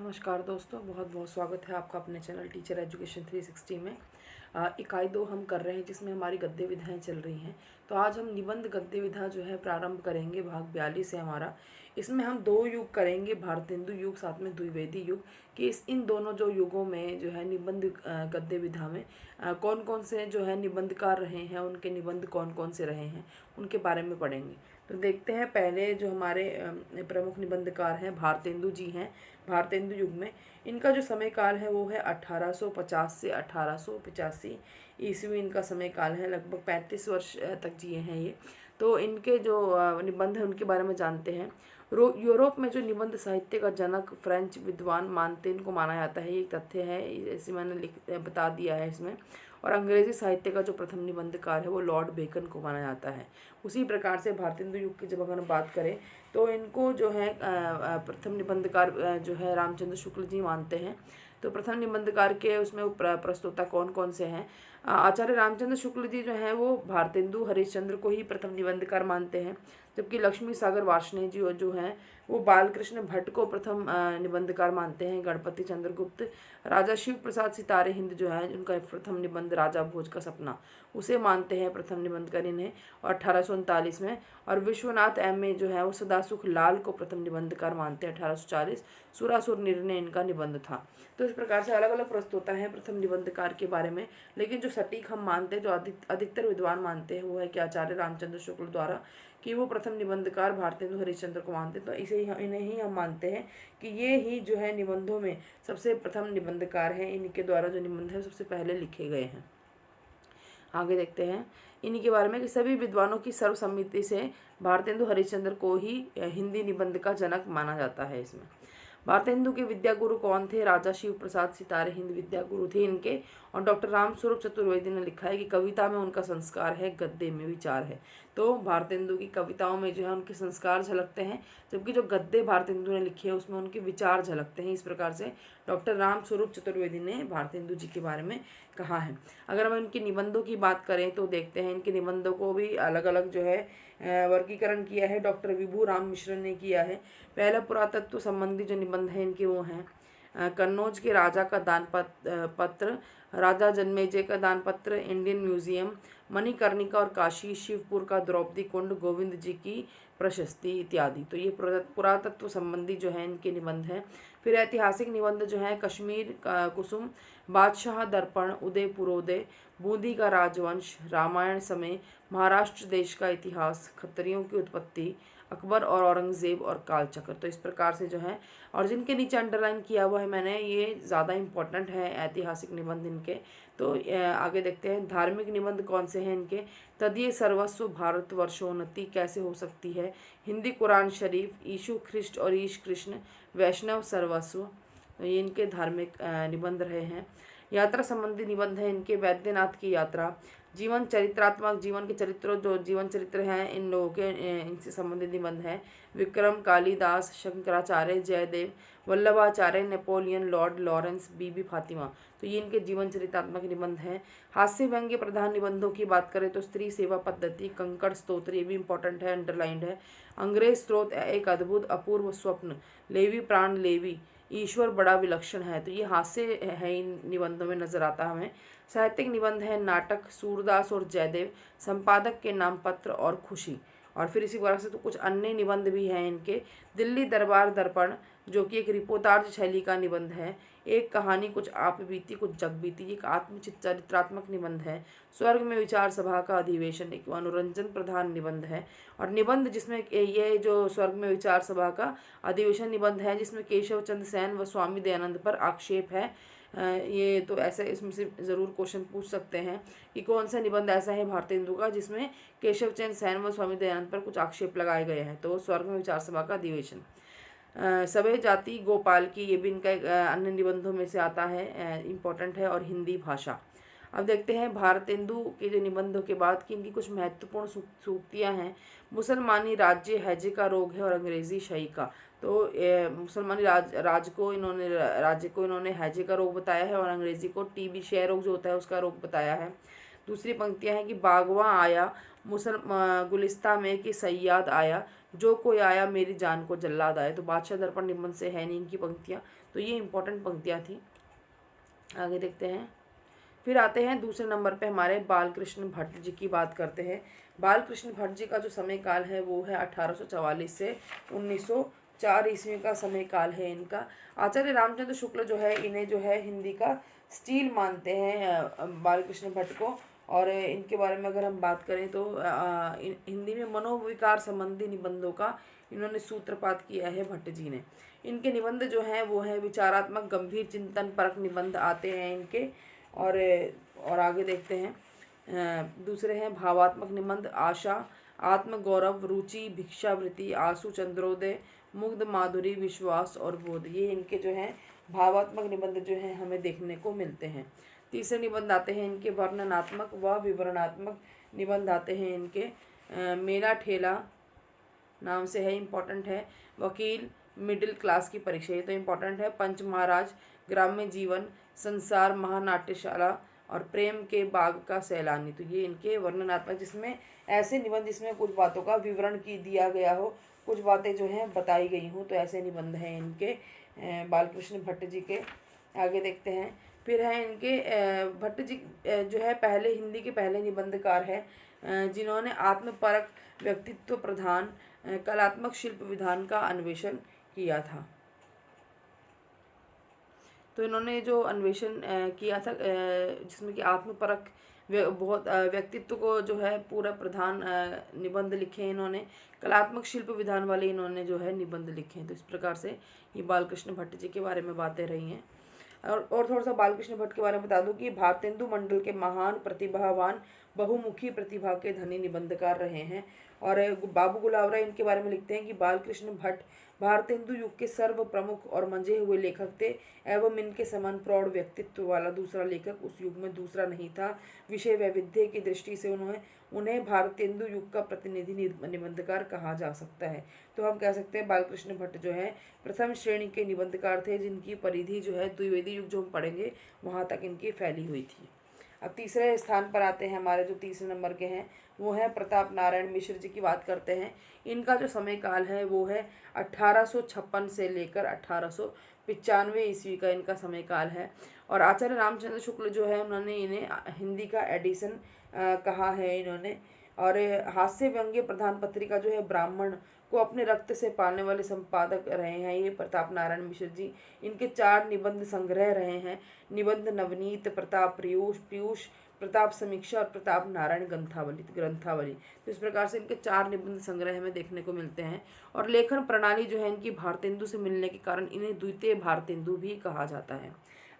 नमस्कार दोस्तों, बहुत बहुत स्वागत है आपका अपने चैनल टीचर एजुकेशन 360 में। इकाई 2 हम कर रहे हैं जिसमें हमारी गद्य विधाएँ चल रही हैं। तो आज हम निबंध गद्य विधा जो है प्रारंभ करेंगे। भाग 42 है हमारा। इसमें हम 2 युग करेंगे, भारतेंदु युग साथ में द्विवेदी युग। कि इन दोनों जो युगों में जो है निबंध गद्य विधा में कौन कौन से जो है निबंधकार रहे हैं, उनके निबंध कौन कौन से रहे हैं, उनके बारे में पढ़ेंगे। तो देखते हैं, पहले जो हमारे प्रमुख निबंधकार हैं भारतेंदु जी हैं। भारतेंदु युग में इनका जो समय काल है वो है 1850 से 1885 ईस्वी इनका समय काल है। लगभग 35 वर्ष तक जिए हैं ये। तो इनके जो निबंध हैं उनके बारे में जानते हैं। यूरोप में जो निबंध साहित्य का जनक फ्रेंच विद्वान मानतेन को माना जाता है, ये एक तथ्य है, ऐसे मैंने बता दिया है इसमें। और अंग्रेजी साहित्य का जो प्रथम निबंधकार है वो लॉर्ड बेकन को माना जाता है। उसी प्रकार से भारतेंदु युग की जब अगर बात करें तो इनको जो है प्रथम निबंधकार जो है रामचंद्र शुक्ल जी मानते हैं। तो प्रथम निबंधकार के उसमें प्रस्तोता कौन कौन से हैं? आचार्य रामचंद्र शुक्ल जी जो हैं वो भारतेंदु हरिश्चंद्र को ही प्रथम निबंधकार मानते हैं, जबकि लक्ष्मी सागर वार्ष्णेय जी जो हैं वो बालकृष्ण भट्ट को प्रथम निबंधकार मानते हैं। गणपति चंद्रगुप्त, राजा शिव प्रसाद सितारे हिंद जो है उनका प्रथम निबंध राजा भोज का सपना, उसे मानते हैं प्रथम निबंधकार इन्हें, और 1839 में। और विश्वनाथ एम.ए. जो है वो सदासुख लाल को प्रथम निबंधकार मानते हैं। 1840 सुरासुर निर्णय इनका निबंध था। तो इस प्रकार से अलग अलग प्रस्तुता है प्रथम निबंधकार के बारे में। लेकिन जो सटीक हम मानते हैं, जो अधिकतर विद्वान मानते हैं, वो है कि आचार्य रामचंद्र शुक्ल द्वारा कि वो प्रथम निबंधकार भारतेंदु हरिश्चंद्र को मानते हैं। तो इन्हें ही हम मानते हैं कि ये ही जो है निबंधों में सबसे प्रथम निबंधकार हैं। इनके द्वारा जो निबंध है सबसे पहले लिखे गए हैं। आगे देखते हैं इन्हीं के बारे में कि सभी विद्वानों की सर्वसम्मति से भारतेंदु हरिश्चंद्र को ही हिंदी निबंध का जनक माना जाता है। इसमें भारतेंदु के विद्या गुरु कौन थे? राजा शिव प्रसाद सितारे हिंद विद्या गुरु थे इनके। और डॉक्टर रामस्वरूप चतुर्वेदी ने लिखा है कि कविता में उनका संस्कार है, गद्य में विचार है। तो भारतेंदु की कविताओं में जो है उनके संस्कार झलकते हैं, जबकि जो गद्य भारतेंदु ने लिखे हैं उसमें उनके विचार झलकते हैं। इस प्रकार से डॉक्टर रामस्वरूप चतुर्वेदी ने भारतेंदु जी के बारे में कहा है। अगर हम इनके निबंधों की बात करें तो देखते हैं इनके निबंधों को भी अलग अलग जो है वर्गीकरण किया है डॉक्टर विभू राम मिश्र ने किया है। पहला पुरातत्व संबंधी जो निबंध हैं इनके वो हैं कन्नौज के राजा का दान पत्र, राजा जन्मेजय का दान पत्र, इंडियन म्यूजियम, मणिकर्णिका और काशी, शिवपुर का द्रौपदी कुंड, गोविंद जी की प्रशस्ति इत्यादि। तो ये पुरातत्व संबंधी जो है इनके निबंध हैं। फिर ऐतिहासिक निबंध जो है कश्मीर का कुसुम, बादशाह दर्पण, उदयपुरोदय, बूंदी का राजवंश, रामायण समय, महाराष्ट्र देश का इतिहास, खत्रियों की उत्पत्ति, अकबर और औरंगजेब और कालचक्र। तो इस प्रकार से जो है, और जिनके नीचे अंडरलाइन किया हुआ है मैंने, ये ज़्यादा इम्पोर्टेंट है ऐतिहासिक निबंध इनके। तो आगे देखते हैं धार्मिक निबंध कौन से हैं इनके। तदीय सर्वस्व, भारतवर्षोन्नति कैसे हो सकती है, हिंदी कुरान शरीफ, ईशु ख्रिस्ट और ईश कृष्ण, वैष्णव सर्वस्व। तो ये इनके धार्मिक निबंध रहे हैं। यात्रा संबंधी निबंध है इनके वैद्यनाथ की यात्रा, जीवन चरित्रात्मक, जीवन के चरित्रों जो जीवन चरित्र हैं इन लोगों के इनसे संबंधित निबंध है। Vikram, Kalidas, Shankaracharya, Jayadev, Vallabhacharya, Napoleon, Lord Lawrence, Bibi Fatima. तो ये इनके जीवन चरित्रात्मक निबंध हैं। हास्य व्यंग्य प्रधान निबंधों की बात करें तो स्त्री सेवा पद्धति, कंकड़ स्तोत्र, ये भी इंपॉर्टेंट है, अंडरलाइंड है। अंग्रेज स्रोत, एक अद्भुत अपूर्व स्वप्न, लेवी प्राण लेवी, ईश्वर बड़ा विलक्षण है। तो ये हास्य है इन निबंधों में नजर आता है हमें। साहित्यिक निबंध है नाटक, सूरदास और जयदेव, संपादक के नाम पत्र और खुशी। और फिर इसी प्रकार से तो कुछ अन्य निबंध भी हैं इनके। दिल्ली दरबार दर्पण जो कि एक रिपोर्टाज शैली का निबंध है। एक कहानी, कुछ आप बीती कुछ जग बीती, एक आत्मचरित्रात्मक निबंध है। स्वर्ग में विचार सभा का अधिवेशन एक मनोरंजन प्रधान निबंध है। और निबंध जिसमें ये जो स्वर्ग में विचार सभा का अधिवेशन निबंध है जिसमें केशव चंद्र सेन व स्वामी दयानंद पर आक्षेप है। ये तो ऐसे इसमें से ज़रूर क्वेश्चन पूछ सकते हैं कि कौन सा निबंध ऐसा है भारतेंदु का जिसमें केशव चंद्र सेन व स्वामी दयानंद पर कुछ आक्षेप लगाए गए हैं। तो स्वर्ग में विचार सभा का अधिवेशन। सभे जाति गोपाल की, ये भी इनका अन्य निबंधों में से आता है, इम्पोर्टेंट है। और हिंदी भाषा। अब देखते हैं भारतेंदु के जो निबंधों के बाद की इनकी कुछ महत्वपूर्ण सूक्तियाँ हैं। मुसलमानी राज्य हैजे का रोग है और अंग्रेजी शई का। तो मुसलमानी राज्य को इन्होंने हैजे का रोग बताया है और अंग्रेजी को टीबी क्षय रोग जो होता है उसका रोग बताया है। दूसरी पंक्तियाँ हैं कि बागवा आया गुलिस्ता में कि सैयाद आया, जो कोई आया मेरी जान को जल्लाद आया। तो बादशाह दर्पण निबंध से है नहीं इनकी पंक्तियाँ। तो ये इंपॉर्टेंट पंक्तियाँ थी। आगे देखते हैं। फिर आते हैं दूसरे नंबर पे हमारे बालकृष्ण भट्ट जी की बात करते हैं। बालकृष्ण भट्ट जी का जो समय काल है वो है 1844 से 1904 ईस्वी का समय काल है इनका। आचार्य रामचंद्र शुक्ल जो है इन्हें जो है हिंदी का स्टील मानते हैं बालकृष्ण भट्ट को। और इनके बारे में अगर हम बात करें तो हिंदी में मनोविकार संबंधी निबंधों का इन्होंने सूत्रपात किया है भट्ट जी ने। इनके निबंध जो हैं वो है विचारात्मक गंभीर चिंतन परक निबंध आते हैं इनके। और आगे देखते हैं। दूसरे हैं भावात्मक निबंध आशा, आत्मगौरव, रुचि, भिक्षावृत्ति, आंसू, चंद्रोदय, मुग्ध माधुरी, विश्वास और बोध। ये इनके जो हैं भावात्मक निबंध जो हैं हमें देखने को मिलते हैं। तीसरे निबंध आते हैं इनके वर्णनात्मक व विवरणात्मक निबंध आते हैं इनके। मेला ठेला नाम से है, इम्पोर्टेंट है। वकील, मिडिल क्लास की परीक्षा, ये तो इम्पोर्टेंट है। पंच महाराज, ग्राम्य जीवन, संसार, महानाट्यशाला और प्रेम के बाग का सैलानी। तो ये इनके वर्णनात्मक, जिसमें ऐसे निबंध जिसमें कुछ बातों का विवरण की दिया गया हो, कुछ बातें जो हैं बताई गई हों, तो ऐसे निबंध हैं इनके बालकृष्ण भट्ट जी के। आगे देखते हैं। फिर है इनके भट्ट जी जो है पहले हिंदी के पहले निबंधकार है जिन्होंने आत्मपरक, व्यक्तित्व प्रधान, कलात्मक शिल्प विधान का अन्वेषण किया था। तो इन्होंने जो अन्वेषण किया था जिसमें कि आत्मपरक बहुत व्यक्तित्व को जो है पूरा प्रधान निबंध लिखे हैं इन्होंने। कलात्मक शिल्प विधान वाले इन्होंने जो है निबंध लिखे हैं। तो इस प्रकार से ये बालकृष्ण भट्ट जी के बारे में बातें रही हैं। और थोड़ा सा बालकृष्ण भट्ट के बारे में बता दूं कि भारतेंदु मंडल के महान प्रतिभावान बहुमुखी प्रतिभा के धनी निबंधकार रहे हैं। और बाबू गुलावरा इनके बारे में लिखते हैं कि बालकृष्ण भट्ट भारतेंदु युग के सर्व प्रमुख और मंझे हुए लेखक थे एवं इनके समान प्रौढ़ व्यक्तित्व वाला दूसरा लेखक उस युग में दूसरा नहीं था। विषय वैविध्य की दृष्टि से उन्हें भारतेंदु युग का प्रतिनिधि निबंधकार कहा जा सकता है। तो हम कह सकते हैं बालकृष्ण भट्ट जो है प्रथम श्रेणी के निबंधकार थे जिनकी परिधि जो है द्विवेदी युग जो हम पढ़ेंगे वहाँ तक इनकी फैली हुई थी। अब तीसरे स्थान पर आते हैं हमारे जो तीसरे नंबर के हैं वो है प्रताप नारायण मिश्र जी की बात करते हैं। इनका जो समय काल है वो है 1856 से लेकर 1895 ईस्वी का इनका समय काल है। और आचार्य रामचंद्र शुक्ल जो है उन्होंने इन्हें हिंदी का एडिशन कहा है इन्होंने। और हास्य व्यंग्य प्रधान पत्रिका जो है ब्राह्मण को अपने रक्त से पालने वाले संपादक रहे हैं ये प्रताप नारायण मिश्र जी। इनके 4 निबंध संग्रह रहे हैं, निबंध नवनीत, प्रताप पीयूष, प्रताप समीक्षा और प्रताप नारायण ग्रंथावली। तो इस प्रकार से इनके 4 निबंध संग्रह हमें देखने को मिलते हैं। और लेखन प्रणाली जो है इनकी भारतेंदु से मिलने के कारण इन्हें द्वितीय भारतेंदु भी कहा जाता है।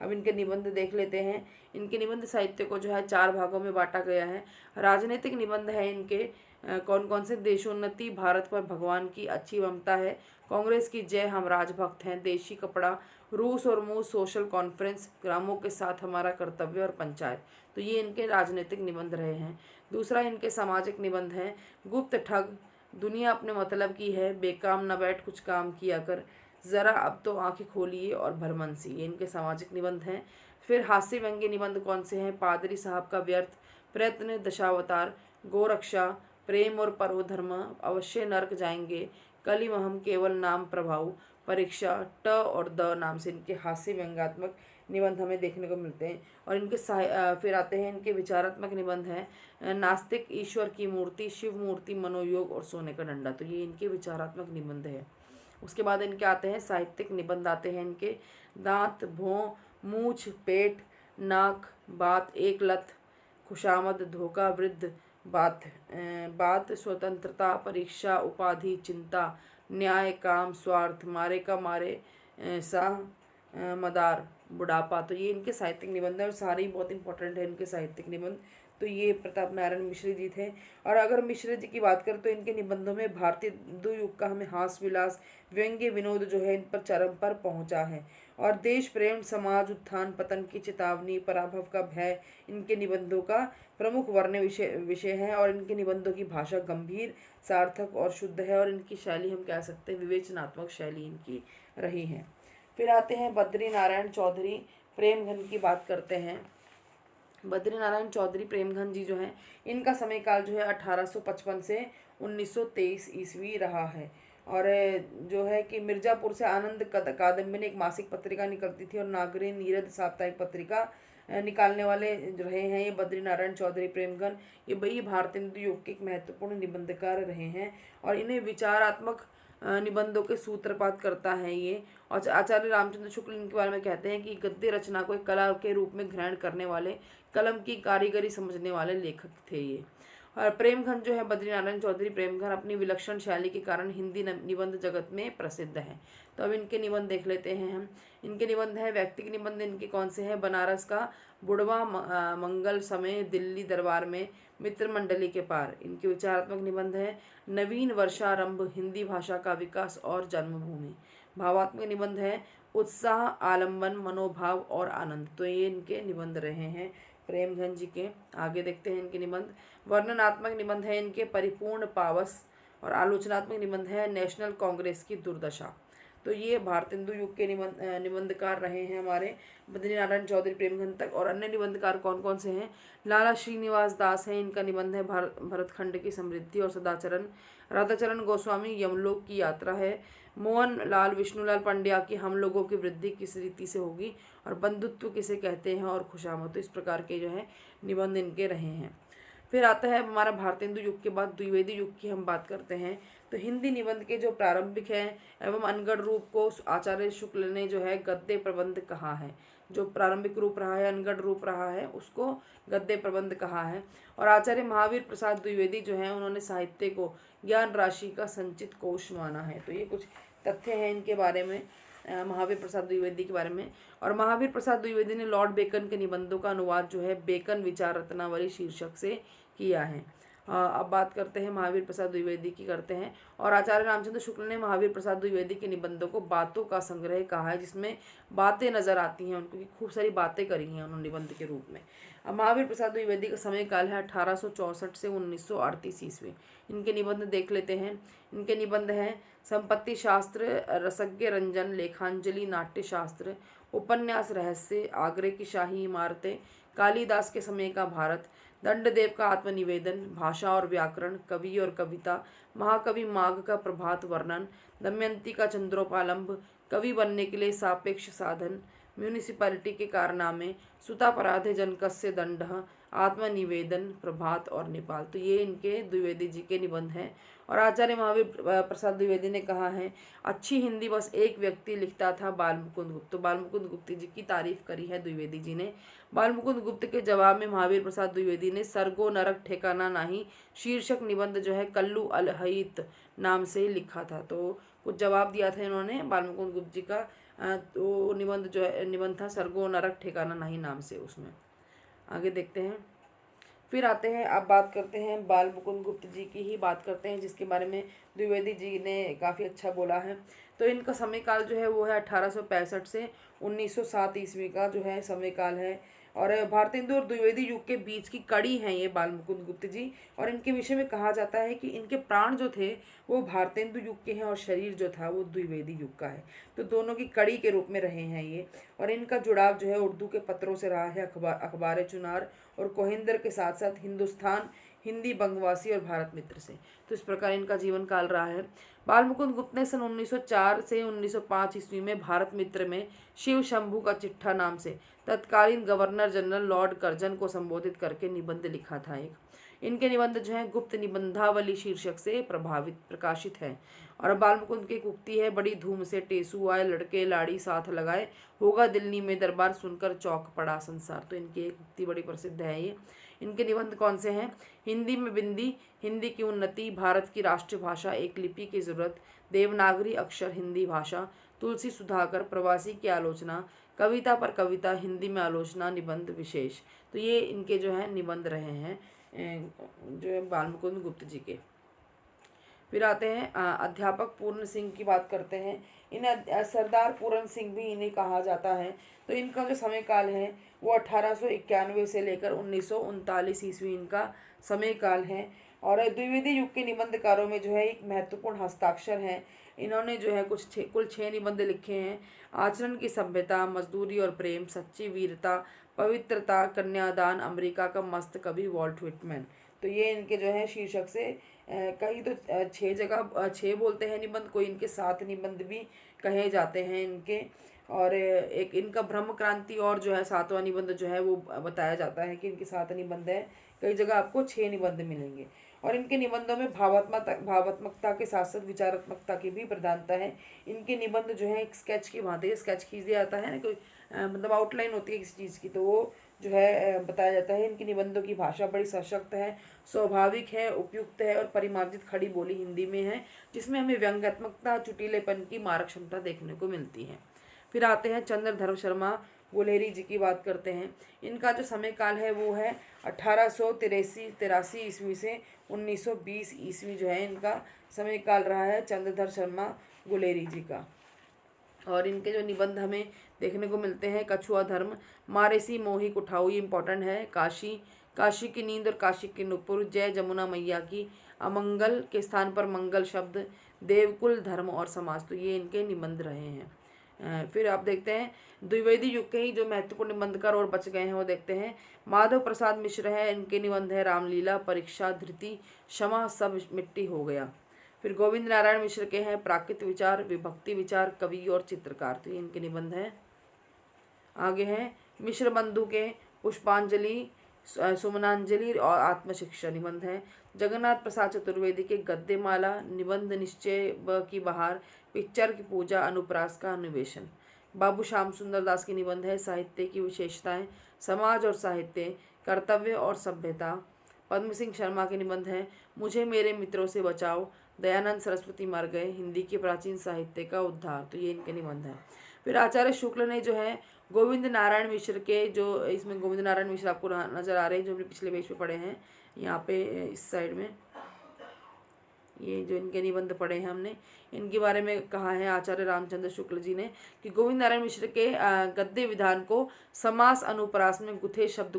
अब इनके निबंध देख लेते हैं। इनके निबंध साहित्य को जो है 4 भागों में बांटा गया है। राजनीतिक निबंध है इनके, कौन कौन से, देशोन्नति, भारत पर भगवान की अच्छी ममता है, कांग्रेस की जय, हम राजभक्त हैं, देशी कपड़ा, रूस और मूस, सोशल कॉन्फ्रेंस, ग्रामों के साथ हमारा कर्तव्य और पंचायत। तो ये इनके राजनीतिक निबंध रहे हैं। दूसरा इनके सामाजिक निबंध हैं, गुप्त ठग, दुनिया अपने मतलब की है, बेकाम न बैठ कुछ काम किया कर, ज़रा अब तो आंखें खोलिए और भरमंसी। ये इनके सामाजिक निबंध हैं। फिर हास्य व्यंग्य निबंध कौन से हैं, पादरी साहब का व्यर्थ, प्रयत्न, दशावतार, गोरक्षा, प्रेम और परोधर्म, अवश्य नरक जाएंगे, कलिम हम केवल नाम प्रभाव, परीक्षा, ट और द नाम से इनके हास्य व्यंग्यात्मक निबंध हमें देखने को मिलते हैं। और इनके फिर आते हैं इनके विचारात्मक निबंध हैं, नास्तिक, ईश्वर की मूर्ति, शिव मूर्ति, मनोयोग और सोने का डंडा। तो ये इनके विचारात्मक निबंध है। उसके बाद इनके आते हैं साहित्यिक निबंध आते हैं इनके, दांत, भौं, मूछ, पेट, नाक, बात, एक लत, खुशामद, धोखा, वृद्ध, बात, स्वतंत्रता, परीक्षा, उपाधि, चिंता, न्याय, काम, स्वार्थ, मारे का मारे, साह, मदार, बुढ़ापा। तो ये इनके साहित्यिक निबंध है और सारे ही बहुत इंपॉर्टेंट है इनके साहित्यिक निबंध। तो ये प्रताप नारायण मिश्र जी थे। और अगर मिश्र जी की बात करें तो इनके निबंधों में भारतीय दो युग का हमें हास विलास, व्यंग्य, विनोद जो है इन पर चरम पर पहुंचा है। और देश प्रेम, समाज उत्थान पतन की चेतावनी, पराभव का भय इनके निबंधों का प्रमुख वर्ण विषय है। और इनके निबंधों की भाषा गंभीर, सार्थक और शुद्ध है। और इनकी शैली हम कह सकते हैं विवेचनात्मक शैली इनकी रही है। फिर आते हैं बद्री नारायण चौधरी प्रेमघन की बात करते हैं। बद्री नारायण चौधरी प्रेमघन जी जो हैं इनका समय काल जो है 1855 से 1923 ईस्वी रहा है। और जो है कि मिर्ज़ापुर से आनंद कादम्बिनी एक मासिक पत्रिका निकलती थी, और नागरी नीरद साप्ताहिक पत्रिका निकालने वाले रहे हैं ये बद्री नारायण चौधरी प्रेमगन। ये भाई भारतेंदु युग के एक महत्वपूर्ण निबंधकार रहे हैं, और इन्हें विचारात्मक निबंधों के सूत्रपात करता है ये। और आचार्य रामचंद्र शुक्ल इनके बारे में कहते हैं कि गद्य रचना को एक कला के रूप में ग्रहण करने वाले, कलम की कारीगरी समझने वाले लेखक थे ये। और प्रेमघन जो है बद्रीनारायण चौधरी प्रेमघन अपनी विलक्षण शैली के कारण हिंदी निबंध जगत में प्रसिद्ध है। तो अब इनके निबंध देख लेते हैं हम। इनके निबंध है व्यक्तिगत निबंध इनके कौन से हैं? बनारस का बुढ़वा मंगल समय, दिल्ली दरबार में, मित्र मंडली के पार। इनके विचारात्मक निबंध है नवीन वर्षारंभ, हिंदी भाषा का विकास और जन्मभूमि। भावात्मक निबंध है उत्साह, आलंबन, मनोभाव और आनंद। तो ये इनके निबंध रहे हैं प्रेमघन जी के। आगे देखते हैं इनके निबंध। वर्णनात्मक निबंध है इनके परिपूर्ण पावस, और आलोचनात्मक निबंध है नेशनल कांग्रेस की दुर्दशा। तो ये भारतेंदु युग के निबंधकार रहे हैं हमारे बद्रीनारायण चौधरी प्रेमघन तक। और अन्य निबंधकार कौन कौन से हैं? लाला श्रीनिवास दास हैं, इनका निबंध है भरतखंड की समृद्धि और सदाचरण। राधाचरण गोस्वामी यमलोक की यात्रा है। मोहन लाल विष्णुलाल पंड्या की हम लोगों की वृद्धि किस रीति से होगी, और बंधुत्व किसे कहते हैं, और खुशामद। तो इस प्रकार के जो है निबंध इनके रहे हैं। फिर आता है हमारा भारतेंदु युग के बाद द्विवेदी युग की हम बात करते हैं। तो हिंदी निबंध के जो प्रारंभिक हैं एवं अनगढ़ रूप को आचार्य शुक्ल ने जो है गद्य प्रबंध कहा है। जो प्रारंभिक रूप रहा है, अनगढ़ रूप रहा है, उसको गद्य प्रबंध कहा है। और आचार्य महावीर प्रसाद द्विवेदी जो है उन्होंने साहित्य को ज्ञान राशि का संचित कोश माना है। तो ये कुछ तथ्य हैं इनके बारे में, महावीर प्रसाद द्विवेदी के बारे में। और महावीर प्रसाद द्विवेदी ने लॉर्ड बेकन के निबंधों का अनुवाद जो है बेकन विचार रत्नावली शीर्षक से किया है। अब बात करते हैं महावीर प्रसाद द्विवेदी की करते हैं। और आचार्य रामचंद्र शुक्ल ने महावीर प्रसाद द्विवेदी के निबंधों को बातों का संग्रह कहा है, जिसमें बातें नजर आती हैं उनको, कि खूब सारी बातें करी हैं उन्होंने निबंध के रूप में। अब महावीर प्रसाद द्विवेदी का समय काल है 1864 से 1938 ईस्वी। इनके निबंध देख लेते हैं। इनके निबंध हैं संपत्ति शास्त्र, रसज्ञ रंजन, लेखांजलि, नाट्य शास्त्र, उपन्यास रहस्य, आगरे की शाही इमारतें, कालिदास के समय का भारत, दंडदेव का आत्मनिवेदन, भाषा और व्याकरण, कवि और कविता, महाकवि माघ का प्रभात वर्णन, दमयंती का चंद्रोपालंब, कवि बनने के लिए सापेक्ष साधन, म्यूनिसिपैलिटी के कारनामे, सुतापराधे जनकस्य दंड, आत्मनिवेदन, प्रभात और नेपाल। तो ये इनके द्विवेदी जी के निबंध हैं। और आचार्य महावीर प्रसाद द्विवेदी ने कहा है अच्छी हिंदी बस एक व्यक्ति लिखता था, बालमुकुंद गुप्त। तो बालमुकुंद गुप्त जी की तारीफ करी है द्विवेदी जी ने। बालमुकुंद गुप्त के जवाब में महावीर प्रसाद द्विवेदी ने सरगो नरक ठिकाना नाही शीर्षक निबंध जो है कल्लू अलहैत नाम से लिखा था। तो कुछ जवाब दिया था इन्होंने बालमुकुंद गुप्त जी का। तो निबंध जो है निबंध था सरगो नरक ठिकाना नहीं नाम से, उसमें। आगे देखते हैं। फिर आते हैं, अब बात करते हैं बाल मुकुंद गुप्त जी की ही बात करते हैं, जिसके बारे में द्विवेदी जी ने काफ़ी अच्छा बोला है। तो इनका समय काल जो है वो है 1865 से 1907 ईस्वी का जो है समय काल है। और भारतेंदु और द्विवेदी युग के बीच की कड़ी हैं ये बाल मुकुंद गुप्त जी। और इनके विषय में कहा जाता है कि इनके प्राण जो थे वो भारतेंदु युग के हैं, और शरीर जो था वो द्विवेदी युग का है। तो दोनों की कड़ी के रूप में रहे हैं ये। और इनका जुड़ाव जो है उर्दू के पत्रों से रहा है, अखबार चुनार और कोहिंदर के साथ साथ हिंदुस्तान, हिंदी, बंगवासी और भारत मित्र से। तो इस प्रकार इनका जीवन काल रहा है। बाल मुकुंद गुप्त ने सन 1904 से 1905 ईस्वी में भारत मित्र में शिव शंभू का चिट्ठा नाम से तत्कालीन गवर्नर जनरल लॉर्ड कर्जन को संबोधित करके निबंध लिखा था एक। इनके निबंध जो है गुप्त निबंधावली शीर्षक से प्रकाशित है। और बाल मुकुंद की एक उक्ति है बड़ी धूम से टेसू आए, लड़के लाड़ी साथ लगाए, होगा दिल्ली में दरबार, सुनकर चौक पड़ा संसार। तो इनकी एक उक्ति बड़ी प्रसिद्ध है ये। इनके निबंध कौन से हैं? हिंदी में बिंदी, हिंदी की उन्नति, भारत की राष्ट्रीय भाषा, एक लिपि की जरूरत, देवनागरी अक्षर, हिंदी भाषा, तुलसी सुधाकर, प्रवासी की आलोचना, कविता पर कविता, हिंदी में आलोचना, निबंध विशेष। तो ये इनके जो है निबंध रहे हैं जो है बाल मुकुंद गुप्त जी के। फिर आते हैं अध्यापक पूर्ण सिंह की बात करते हैं। इन्हें सरदार पूर्ण सिंह भी इन्हें कहा जाता है। तो इनका जो समय काल है वो 1891 से लेकर 1939 ईस्वी इनका समय काल है। और द्विवेदी युग के निबंधकारों में जो है एक महत्वपूर्ण हस्ताक्षर हैं। इन्होंने जो है कुल 6 निबंध लिखे हैं। आचरण की सभ्यता, मजदूरी और प्रेम, सच्ची वीरता, पवित्रता, कन्यादान, अमेरिका का मस्त कवि वॉल्ट व्हिटमैन। तो ये इनके जो है शीर्षक से कहीं तो 6 जगह 6 बोलते हैं निबंध, कोई इनके 7 निबंध भी कहे जाते हैं इनके। और एक इनका ब्रह्म क्रांति और जो है 7वां निबंध जो है वो बताया जाता है कि इनके 7 निबंध है। कई जगह आपको 6 निबंध मिलेंगे। और इनके निबंधों में भावात्मकता के साथ साथ विचारात्मकता की भी प्रधानता है। इनके निबंध जो है एक स्केच की भांति, स्केच खींच दिया जाता है ना, कोई मतलब आउटलाइन होती है किसी चीज़ की, तो वो जो है बताया जाता है। इनके निबंधों की भाषा बड़ी सशक्त है, स्वाभाविक है, उपयुक्त है और परिमार्जित खड़ी बोली हिंदी में है, जिसमें हमें व्यंग्यात्मकता, चुटीलेपन की मारक क्षमता देखने को मिलती है। फिर आते हैं चंद्रधर शर्मा गुलेरी जी की बात करते हैं। इनका जो समय काल है वो है 1883 ईस्वी से 1920 ईस्वी जो है इनका समय काल रहा है चंद्रधर शर्मा गुलेरी जी का। और इनके जो निबंध हमें देखने को मिलते हैं, कछुआ धर्म, मारेसी मोही कुठाऊ, ये इंपॉर्टेंट है, काशी की नींद और काशी के नुपुर, जय जमुना मैया की, अमंगल के स्थान पर मंगल शब्द, देवकुल धर्म और समाज, तो ये इनके निबंध रहे हैं। फिर आप देखते हैं द्विवेदी युग के ही जो महत्वपूर्ण निबंधकार और बच गए हैं वो देखते हैं। माधव प्रसाद मिश्र है, इनके निबंध है रामलीला, परीक्षा, धृति, क्षमा, सब मिट्टी हो गया। फिर गोविंद नारायण मिश्र के हैं प्राकृत विचार, विभक्ति विचार, कवि और चित्रकार, तो ये इनके निबंध हैं। आगे हैं मिश्र बंधु के पुष्पांजलि, सुमनांजलि और आत्मशिक्षा निबंध है। जगन्नाथ प्रसाद चतुर्वेदी के गद्यमाला, निबंध निश्चय की बहार, पिक्चर की पूजा, अनुप्रास का अन्वेषण। बाबू श्याम सुंदर दास की निबंध है साहित्य की विशेषताएं, समाज और साहित्य, कर्तव्य और सभ्यता। पद्म सिंह शर्मा के निबंध हैं मुझे मेरे मित्रों से बचाओ, दयानंद सरस्वती मर गए, हिंदी के प्राचीन साहित्य का उद्धार, तो ये इनके निबंध हैं। फिर आचार्य शुक्ल ने जो है गोविंद नारायण मिश्र के, जो इसमें गोविंद नारायण मिश्र आपको नज़र आ रहे हैं जो हमने पिछले पेज पे पढ़े हैं, यहाँ पे इस साइड में ये जो इनके निबंध पढ़े हैं हमने, इनके बारे में कहा है आचार्य रामचंद्र शुक्ल जी ने कि गोविंद नारायण मिश्र के गद्य विधान को समास अनुप्रास में गुथे शब्द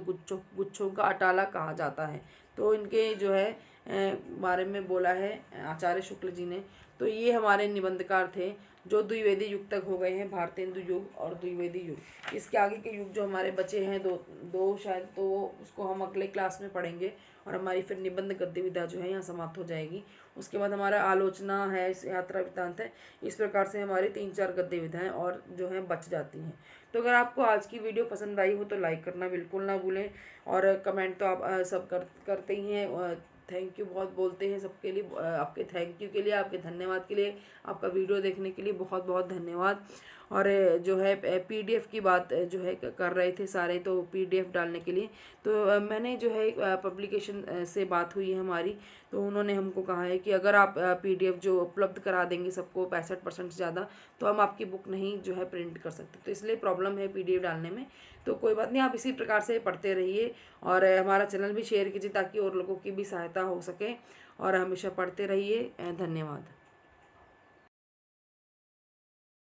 गुच्छों का अटाला कहा जाता है, तो इनके जो है बारे में बोला है आचार्य शुक्ल जी ने। तो ये हमारे निबंधकार थे जो द्विवेदी युग तक हो गए हैं, भारतेंदु युग और द्विवेदी युग। इसके आगे के युग जो हमारे बचे हैं दो शायद, तो उसको हम अगले क्लास में पढ़ेंगे और हमारी फिर निबंध गद्य विधा जो है यहाँ समाप्त हो जाएगी। उसके बाद हमारा आलोचना है, यात्रा वृत्तांत है, इस प्रकार से हमारी 3-4 गद्य विधाएं और जो है बच जाती हैं। तो अगर आपको आज की वीडियो पसंद आई हो तो लाइक करना बिल्कुल ना भूलें, और कमेंट तो आप सब करते ही हैं। थैंक यू बहुत बोलते हैं सबके लिए, आपके थैंक यू के लिए, आपके धन्यवाद के लिए, आपका वीडियो देखने के लिए बहुत बहुत धन्यवाद। और जो है पीडीएफ की बात जो है कर रहे थे सारे, तो पीडीएफ डालने के लिए तो मैंने जो है पब्लिकेशन से बात हुई है हमारी, तो उन्होंने हमको कहा है कि अगर आप पीडीएफ जो उपलब्ध करा देंगे सबको 65% से ज़्यादा, तो हम आपकी बुक नहीं जो है प्रिंट कर सकते, तो इसलिए प्रॉब्लम है पीडीएफ डालने में। तो कोई बात नहीं, आप इसी प्रकार से पढ़ते रहिए और हमारा चैनल भी शेयर कीजिए ताकि और लोगों की भी सहायता हो सके, और हमेशा पढ़ते रहिए। धन्यवाद।